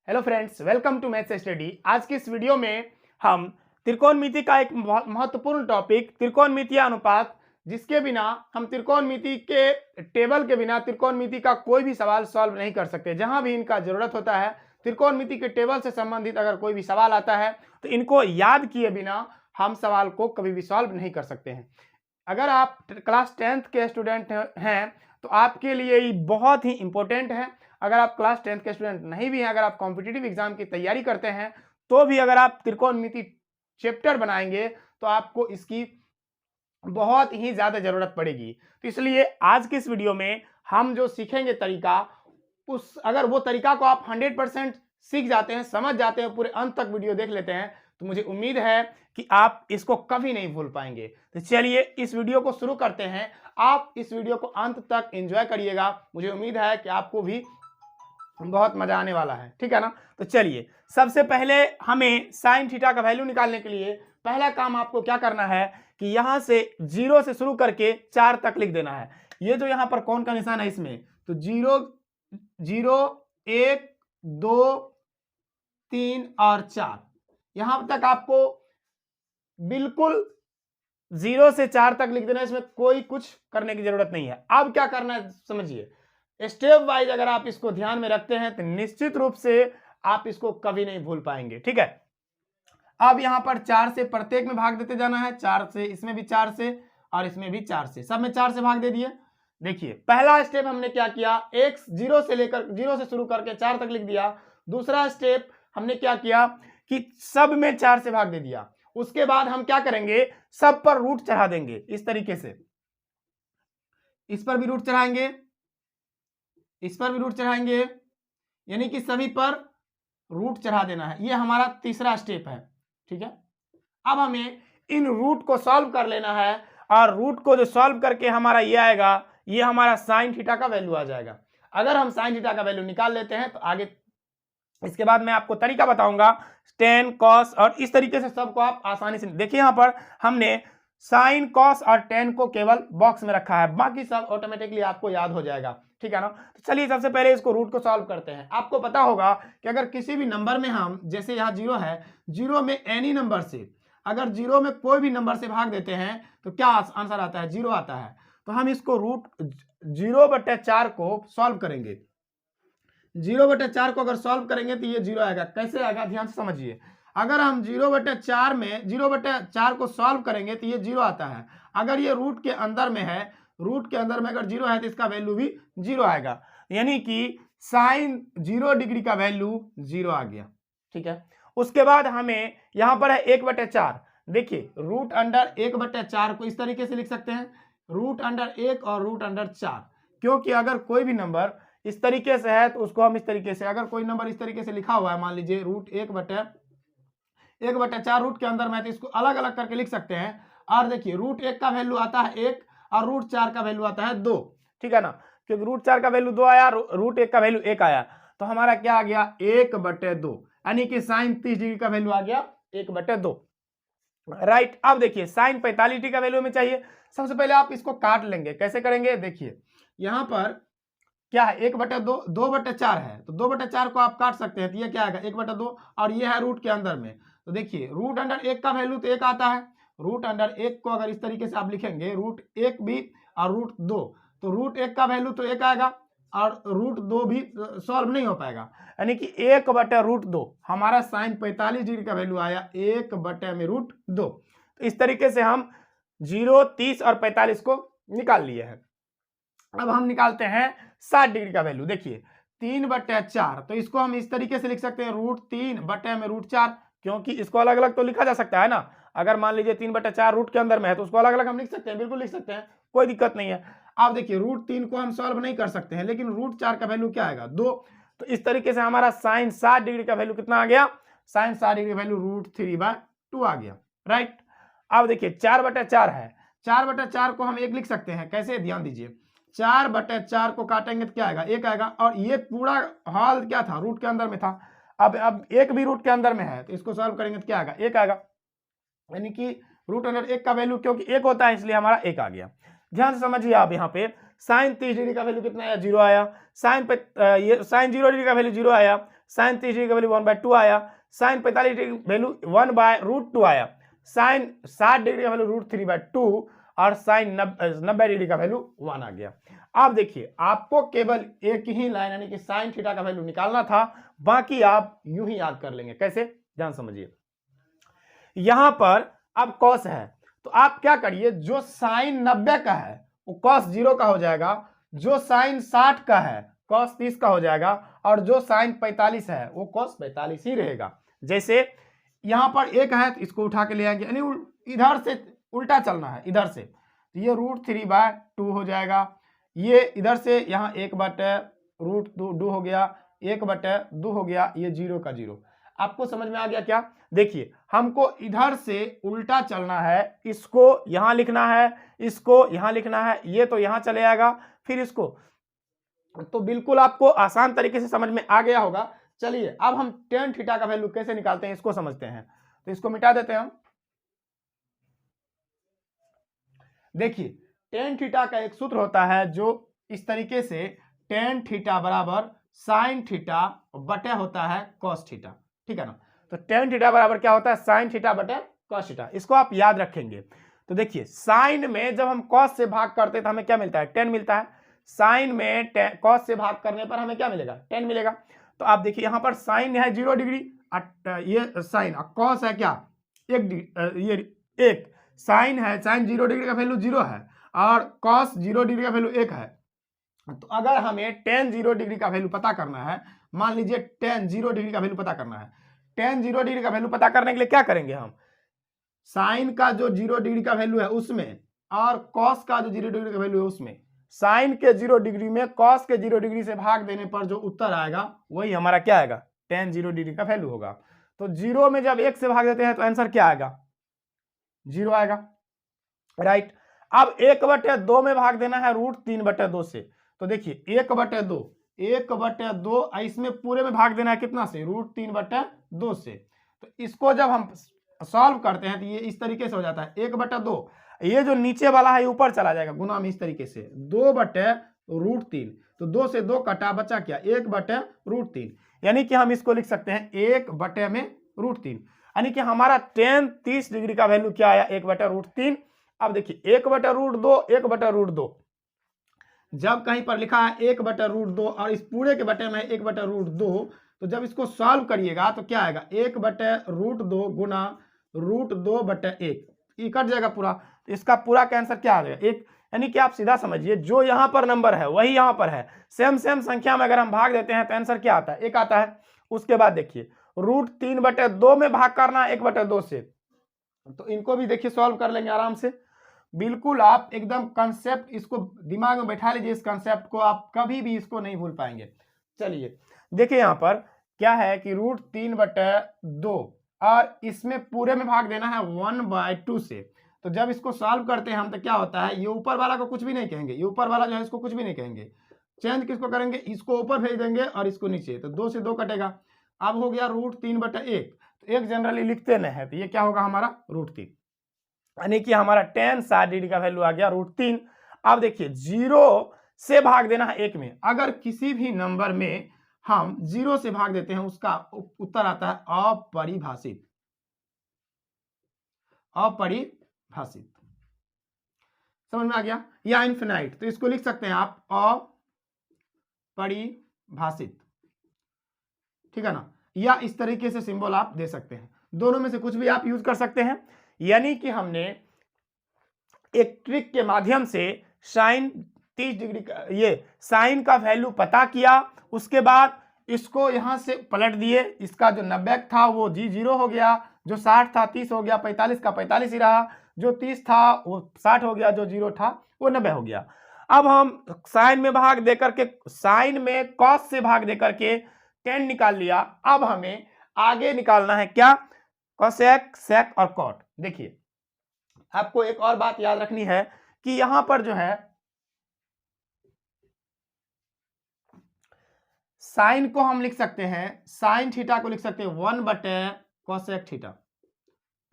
Hello friends, welcome to maths study. आज की इस वीडियो में हम त्रिकोणमिति का एक महत्वपूर्ण टॉपिक त्रिकोणमितीय अनुपात, जिसके बिना हम त्रिकोणमिति के टेबल के बिना त्रिकोणमिति का कोई भी सवाल सॉल्व नहीं कर सकते। जहां भी इनका जरूरत होता है, त्रिकोणमिति के टेबल से संबंधित अगर कोई भी सवाल आता है तो इनको याद किए बिना हम सवाल को कभी भी सॉल्व नहीं कर सकते हैं। अगर आप क्लास 10th के स्टूडेंट हैं तो आपके लिए ये बहुत ही इंपॉर्टेंट है। अगर आप क्लास 10th के स्टूडेंट नहीं भी हैं, अगर आप कॉम्पिटिटिव एग्जाम की तैयारी करते हैं तो भी अगर आप त्रिकोणमिति चैप्टर बनाएंगे तो आपको इसकी बहुत ही ज्यादा जरूरत पड़ेगी। तो इसलिए आज की इस वीडियो में हम जो सीखेंगे तरीका, अगर वो तरीका को आप 100% सीख जाते हैं, समझ जाते हैं, पूरे अंत तक वीडियो देख लेते हैं, तो मुझे उम्मीद है कि आप इसको कभी नहीं भूल पाएंगे। तो चलिए इस वीडियो को शुरू करते हैं। आप इस वीडियो को अंत तक एंजॉय करिएगा। मुझे उम्मीद है कि आपको भी बहुत मजा आने वाला है, ठीक है ना। तो चलिए, सबसे पहले हमें साइन थीटा का वैल्यू निकालने के लिए पहला काम आपको क्या करना है कि यहां से 0 से शुरू करके 4 तक लिख देना है। ये जो यहां पर कौन का निशान है इसमें, तो 0 0 1 2 3 और 4, यहां तक आपको बिल्कुल 0 से 4 तक लिख देना है। इसमें कोई कुछ करने की जरूरत नहीं है। अब क्या करना है समझिए, स्टेप वाइज अगर आप इसको ध्यान में रखते हैं तो निश्चित रूप से आप इसको कभी नहीं भूल पाएंगे, ठीक है। अब यहां पर 4 से प्रत्येक में भाग देते जाना है। 4 से, इसमें भी 4 से और इसमें भी 4 से, सब में 4 से भाग दे दिए। देखिए पहला स्टेप हमने क्या किया, एक 0 से शुरू करके 4 तक लिख दिया। दूसरा स्टेप हमने क्या किया कि सब में 4 से भाग दे दिया। उसके बाद हम क्या करेंगे, सब पर रूट चढ़ा देंगे इस तरीके से। इस पर भी रूट चढ़ाएंगे, इस पर भी रूट चढ़ाएंगे, यानी कि सभी पर रूट चढ़ा देना है। ये हमारा तीसरा स्टेप है, ठीक है। अब हमें इन रूट को सॉल्व कर लेना है, और रूट को जो सॉल्व करके हमारा ये आएगा, ये हमारा साइन थीटा का वैल्यू आ जाएगा। अगर हम साइन थीटा का वैल्यू निकाल लेते हैं तो आगे इसके बाद मैं आपको तरीका बताऊंगा, टेन कॉस, और इस तरीके से सबको आप आसानी से देखिए। यहां पर हमने साइन कॉस और टेन को केवल बॉक्स में रखा है, बाकी सब ऑटोमेटिकली आपको याद हो जाएगा, ठीक है ना। तो चलिए सबसे पहले इसको रूट को सॉल्व करते हैं। आपको पता होगा कि अगर किसी भी नंबर में हम, जैसे यहाँ 0 है, 0 में एनी नंबर से, अगर 0 में कोई भी नंबर से भाग देते हैं तो क्या आंसर आता है, 0 आता है। तो हम इसको रूट 0/4 को सॉल्व करेंगे। 0/4 को अगर सॉल्व करेंगे तो ये 0 आएगा। कैसे आएगा, ध्यान से समझिए। अगर हम 0/4 में 0/4 को सॉल्व करेंगे तो ये 0 आता है। अगर ये रूट के अंदर में है, रूट के अंदर में अगर 0 है तो इसका वैल्यू भी 0 आएगा, यानी कि साइन 0 डिग्री का वैल्यू 0 आ गया, ठीक है। उसके बाद हमें यहां पर है 1/4। देखिए रूट अंडर 1/4 को इस तरीके से लिख सकते हैं, रूट अंडर 1 और रूट अंडर 4, क्योंकि अगर कोई भी नंबर इस तरीके से है तो उसको हम इस तरीके से, अगर कोई नंबर इस तरीके से लिखा हुआ है, मान लीजिए रूट 1/4 रूट के अंदर में, तो इसको अलग अलग करके लिख सकते हैं। और देखिए रूट 1 का वैल्यू आता है 1 और रूट 4 का वैल्यू आता है 2, ठीक है ना। क्योंकि रूट 4 का वैल्यू 2 आया, रूट 1 का वैल्यू 1 आया, तो हमारा क्या आ गया, 1/2, यानी कि साइन 30 डिग्री का वैल्यू आ गया 1/2, राइट। अब देखिए साइन 45 डिग्री का वैल्यू में चाहिए। सबसे पहले आप इसको काट लेंगे। कैसे करेंगे, देखिए यहां पर क्या है, 1/2, 2/4 है, तो 2/4 को आप काट सकते हैं, तो ये क्या आएगा 1/2, और ये है रूट के अंदर में। तो देखिए रूट अंडर 1 का वैल्यू तो 1 आता है। रूट अंडर 1 को अगर इस तरीके से आप लिखेंगे, रूट 1 भी और रूट 2, तो रूट 1 का वैल्यू तो 1 आएगा और रूट 2 भी सॉल्व नहीं हो पाएगा, यानी कि 1/√2 हमारा साइन 45 डिग्री का वैल्यू आया 1/√2। तो इस तरीके से हम 0, 30 और 45 को निकाल लिए हैं। अब हम निकालते हैं 60 डिग्री का वैल्यू। देखिए 3/4, तो इसको हम इस तरीके से लिख सकते हैं, √3/√4, क्योंकि इसको अलग अलग तो लिखा जा सकता है ना। अगर मान लीजिए 3/4 रूट के अंदर में है तो उसको अलग अलग हम लिख सकते हैं, बिल्कुल लिख सकते हैं, कोई दिक्कत नहीं है। अब देखिए √3 को हम सॉल्व नहीं कर सकते हैं, लेकिन √4 का वैल्यू क्या आएगा, 2। तो इस तरीके से हमारा साइन 60 डिग्री का वैल्यू कितना आ गया, साइन 60 डिग्री का वैल्यू √3/2 आ गया, राइट। अब देखिए 4/4 है, 4/4 को हम 1 लिख सकते हैं। कैसे, ध्यान दीजिए, 4/4 को काटेंगे तो क्या आएगा, 1 आएगा, और ये पूरा हॉल क्या था, रूट के अंदर में था। अब 1 भी रूट के अंदर में है, तो इसको सॉल्व करेंगे तो क्या आएगा, 1 आएगा, यानी कि रूट अंडर 1 का वैल्यू क्योंकि 1 होता है इसलिए हमारा 1 आ गया। ध्यान से समझिए आप, यहाँ पे साइन 30 डिग्री का वैल्यू कितना आया, 0 आया। साइन 0 डिग्री का वैल्यू 0 आया, साइन 30 डिग्री का वैल्यू 1/2 आया, साइन 45 डिग्री वैल्यू 1/√2 आया, साइन 60 डिग्री का वैल्यू √3/2 और साइन 90 डिग्री का वैल्यू 1 आ गया। अब देखिए आपको केवल एक ही लाइन यानी कि साइन थीटा का वैल्यू निकालना था, बाकी आप यूं ही याद कर लेंगे। कैसे, ध्यान समझिए। यहां पर अब कॉस है तो आप क्या करिए, जो साइन 90 का है वो कॉस 0 का हो जाएगा, जो साइन 60 का है कॉस 30 का हो जाएगा, और जो साइन 45 है वो कॉस 45 ही रहेगा। जैसे यहां पर एक है तो इसको उठा के ले आएंगे, यानी इधर से उल्टा चलना है, इधर से तो ये √3/2 हो जाएगा। ये इधर से यहाँ 1/√2 हो गया, 1/2 हो गया, ये 0 का 0। आपको समझ में आ गया क्या? देखिए हमको इधर से उल्टा चलना है, इसको यहां लिखना है, इसको यहां लिखना है, ये तो यहां चले आएगा, फिर इसको, तो बिल्कुल आपको आसान तरीके से समझ में आ गया होगा। चलिए अब हम टेन थीटा का वैल्यू कैसे निकालते हैं इसको समझते हैं। तो इसको मिटा देते हैं हम। देखिए टेन थीटा का एक सूत्र होता है जो इस तरीके से, टेन थीटा बराबर साइन थीटा बटे होता है कॉस थीटा, ठीक है ना। तो टेन थीटा बराबर क्या होता है, साइन थीटा बटे कॉस थीटा, इसको आप याद रखेंगे। तो देखिए साइन में जब हम कॉस से भाग करते हैं तो हमें क्या मिलता है, 10 मिलता है। साइन में कॉस से भाग करने पर हमें क्या मिलेगा, 10 मिलेगा। तो आप देखिए यहाँ पर साइन है 0 डिग्री, ये साइन, कॉस है क्या 1 डिग्री, ये 1 साइन है, साइन 0 डिग्री का वैल्यू 0 है और कॉस 0 डिग्री का वैल्यू 1 है। तो अगर हमें टेन 0 डिग्री का वैल्यू पता करना है, मान लीजिए टेन 0 डिग्री का वैल्यू पता करना है, टेन 0 डिग्री का वैल्यू पता करने के लिए क्या करेंगे हम, साइन का जो 0 डिग्री का वैल्यू है उसमें और कॉस का जो 0 डिग्री का वैल्यू है उसमें, साइन के 0 डिग्री में कॉस के 0 डिग्री से भाग देने पर जो उत्तर आएगा वही हमारा क्या आएगा, टेन 0 डिग्री का वैल्यू होगा। तो 0 में जब 1 से भाग देते हैं तो आंसर क्या आएगा, 0 आएगा, राइट। अब 1/2 में भाग देना है √3/2 से, तो देखिए 1/2 इसमें पूरे में भाग देना है कितना से, √3/2 से। तो इसको जब हम सॉल्व करते हैं तो ये इस तरीके से हो जाता है 1/2, ये जो नीचे वाला है ऊपर चला जाएगा गुना में, इस तरीके से 2/√3, तो 2 से 2 कटा, बचा क्या 1/√3, यानी कि हम इसको लिख सकते हैं 1/√3, यानी कि हमारा टेन 30 डिग्री का वैल्यू क्या आया, 1/√3। अब देखिए 1/√2, 1/√2, जब कहीं पर लिखा है 1/√2 और इस पूरे के बटे में 1/√2, तो जब इसको सॉल्व करिएगा तो क्या आएगा, 1/√2 गुना √2/1, ये कट जाएगा पूरा। इसका पूरा का आंसर क्या आ जाएगा, 1। यानी कि आप सीधा समझिए जो यहाँ पर नंबर है वही यहाँ पर है, सेम संख्या में अगर हम भाग देते हैं तो आंसर क्या आता है, 1 आता है। उसके बाद देखिए √3/2 में भाग करना 1/2 से, तो इनको भी देखिए सॉल्व कर लेंगे आराम से। बिल्कुल आप एकदम कंसेप्ट इसको दिमाग में बैठा लीजिए, इस कंसेप्ट को आप कभी भी इसको नहीं भूल पाएंगे। चलिए देखिए यहाँ पर क्या है कि √3/2 और इसमें पूरे में भाग देना है 1/2 से, तो जब इसको सॉल्व करते हैं हम तो क्या होता है, ये ऊपर वाला को कुछ भी नहीं कहेंगे, ये ऊपर वाला जो है इसको कुछ भी नहीं कहेंगे, चेंज किसको करेंगे, इसको ऊपर भेज देंगे और इसको नीचे, तो 2 से 2 कटेगा। अब हो गया √3/1, तो 1 जनरली लिखते नहीं है, तो ये क्या होगा हमारा √3, यानी कि हमारा टेन 60 डिग्री का वैल्यू आ गया √3। अब देखिए 0 से भाग देना है 1 में, अगर किसी भी नंबर में हम 0 से भाग देते हैं उसका उत्तर आता है अपरिभाषित, अपरिभाषित, समझ में आ गया, या इनफिनाइट, तो इसको लिख सकते हैं आप अपरिभाषित, ठीक है ना, या इस तरीके से सिंबल आप दे सकते हैं, दोनों में से कुछ भी आप यूज कर सकते हैं। यानी कि हमने एक ट्रिक के माध्यम से साइन 30 डिग्री का, ये साइन का वैल्यू पता किया, उसके बाद इसको यहां से पलट दिए, इसका जो 90 था वो 0 हो गया, जो 60 था 30 हो गया, 45 का 45 ही रहा, जो 30 था वो 60 हो गया, जो 0 था वो 90 हो गया। अब हम साइन में भाग दे करके, साइन में कॉस से भाग दे करके 10 निकाल लिया। अब हमें आगे निकालना है क्या, कोसेक, सेक और कॉट। देखिए आपको एक और बात याद रखनी है कि यहां पर जो है साइन को हम लिख सकते हैं, साइन थीटा को लिख सकते हैं 1/कोसेक थीटा,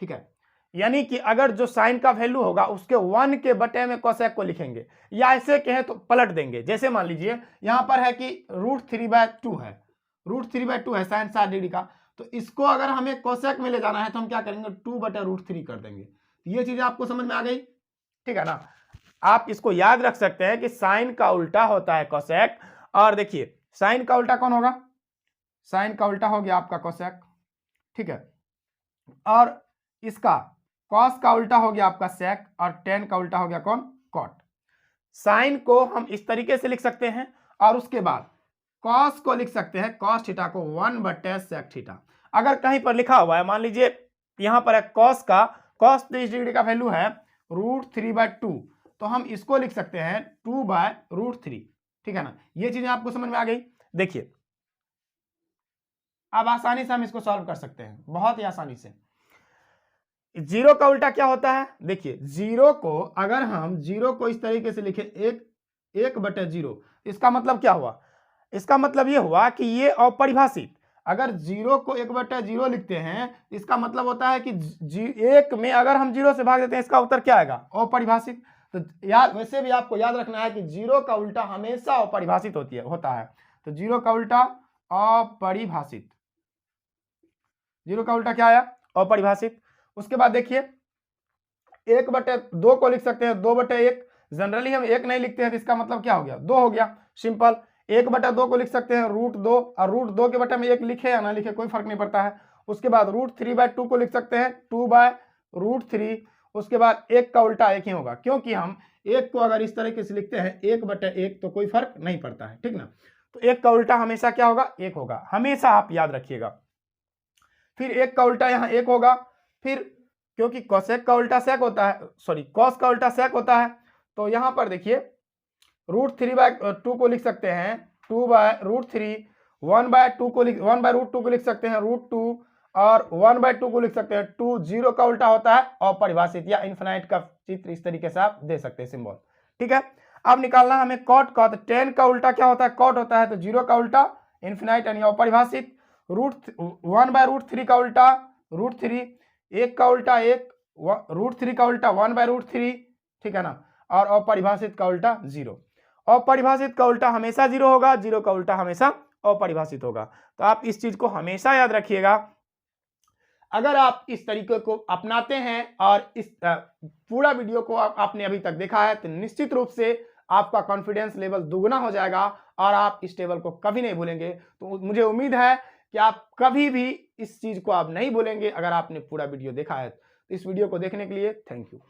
ठीक है। यानी कि अगर जो साइन का वैल्यू होगा उसके 1 के बटे में कोसेक को लिखेंगे, या ऐसे कहें तो पलट देंगे। जैसे मान लीजिए यहां पर है कि √3/2 है, √3/2 है sin 60 डिग्री का। तो इसको अगर हमें कोसेक में ले जाना है तो हम क्या करेंगे, 2/√3 कर देंगे। ये चीजें आपको समझ में आ गई, ठीक है ना। आप इसको याद रख सकते हैं कि साइन का उल्टा होता है कोसेक। और देखिए साइन का उल्टा कौन होगा, साइन का उल्टा हो गया आपका कोसेक, ठीक है। और इसका कॉस का उल्टा हो गया आपका सेक, और टेन का उल्टा हो गया कौन, कॉट। साइन को हम इस तरीके से लिख सकते हैं, और उसके बाद कॉस को लिख सकते हैं, कॉस थीटा को 1/सेक थीटा। अगर कहीं पर लिखा हुआ है, मान लीजिए यहां पर है कॉस का, कॉस 30 डिग्री का वैल्यू है √3/2, तो हम इसको लिख सकते हैं 2/√3, ठीक है ना। ये चीजें आपको समझ में आ गई। देखिए अब आसानी से हम इसको सॉल्व कर सकते हैं, बहुत ही आसानी से। जीरो का उल्टा क्या होता है, देखिए जीरो को अगर हम जीरो को इस तरीके से लिखे 1/0, इसका मतलब क्या हुआ, इसका मतलब ये हुआ कि ये अपरिभाषित। अगर जीरो को 1/0 लिखते हैं, इसका मतलब होता है कि एक में अगर हम जीरो से भाग देते हैं, इसका उत्तर क्या आएगा, अपरिभाषित। तो याद, वैसे भी आपको याद रखना है कि जीरो का उल्टा हमेशा अपरिभाषित होता है। तो जीरो का उल्टा अपरिभाषित, जीरो का उल्टा क्या आया, अपरिभाषित। उसके बाद देखिए 1/2 को लिख सकते हैं 2/1, जनरली हम 1 नहीं लिखते हैं, तो इसका मतलब क्या हो गया, 2 हो गया, सिंपल। 1/2 को लिख सकते हैं √2, और √2 के बटे में 1 लिखे या ना लिखे कोई फर्क नहीं पड़ता है। उसके बाद √3/2 को लिख सकते हैं 2/√3। उसके बाद 1 का उल्टा 1 ही होगा, क्योंकि हम 1 को अगर इस तरीके से लिखते हैं 1/1 तो कोई फर्क नहीं पड़ता है, ठीक ना। तो 1 का उल्टा हमेशा क्या होगा, 1 होगा, हमेशा आप याद रखिएगा। फिर 1 का उल्टा यहाँ 1 होगा, फिर क्योंकि कोसेक का उल्टा सेक होता है, सॉरी कॉस का उल्टा सेक होता है, तो यहां पर देखिए √3/2 को लिख सकते हैं 2/√3, 1/2 को 1/√2 को लिख सकते हैं √2, और 1/2 को लिख सकते हैं 2। जीरो का उल्टा होता है अपरिभाषित, या इन्फिनाइट का चित्र इस तरीके से आप दे सकते हैं, सिंबल, ठीक है। अब निकालना हमें कॉट का, तो 10 का उल्टा क्या होता है, कॉट होता है। तो जीरो का उल्टा इन्फिनाइट यानी अपरिभाषित, 1/√3 का उल्टा √3, 1 का उल्टा 1, √3 का उल्टा 1/√3, ठीक है ना। और अपरिभाषित का उल्टा 0। अपरिभाषित का उल्टा हमेशा 0 होगा, जीरो का उल्टा हमेशा अपरिभाषित होगा। तो आप इस चीज को हमेशा याद रखिएगा। अगर आप इस तरीके को अपनाते हैं और इस पूरा वीडियो को आपने अभी तक देखा है, तो निश्चित रूप से आपका कॉन्फिडेंस लेवल दुगना हो जाएगा और आप इस टेबल को कभी नहीं भूलेंगे। तो मुझे उम्मीद है कि आप कभी भी इस चीज को आप नहीं भूलेंगे अगर आपने पूरा वीडियो देखा है। तो इस वीडियो को देखने के लिए थैंक यू।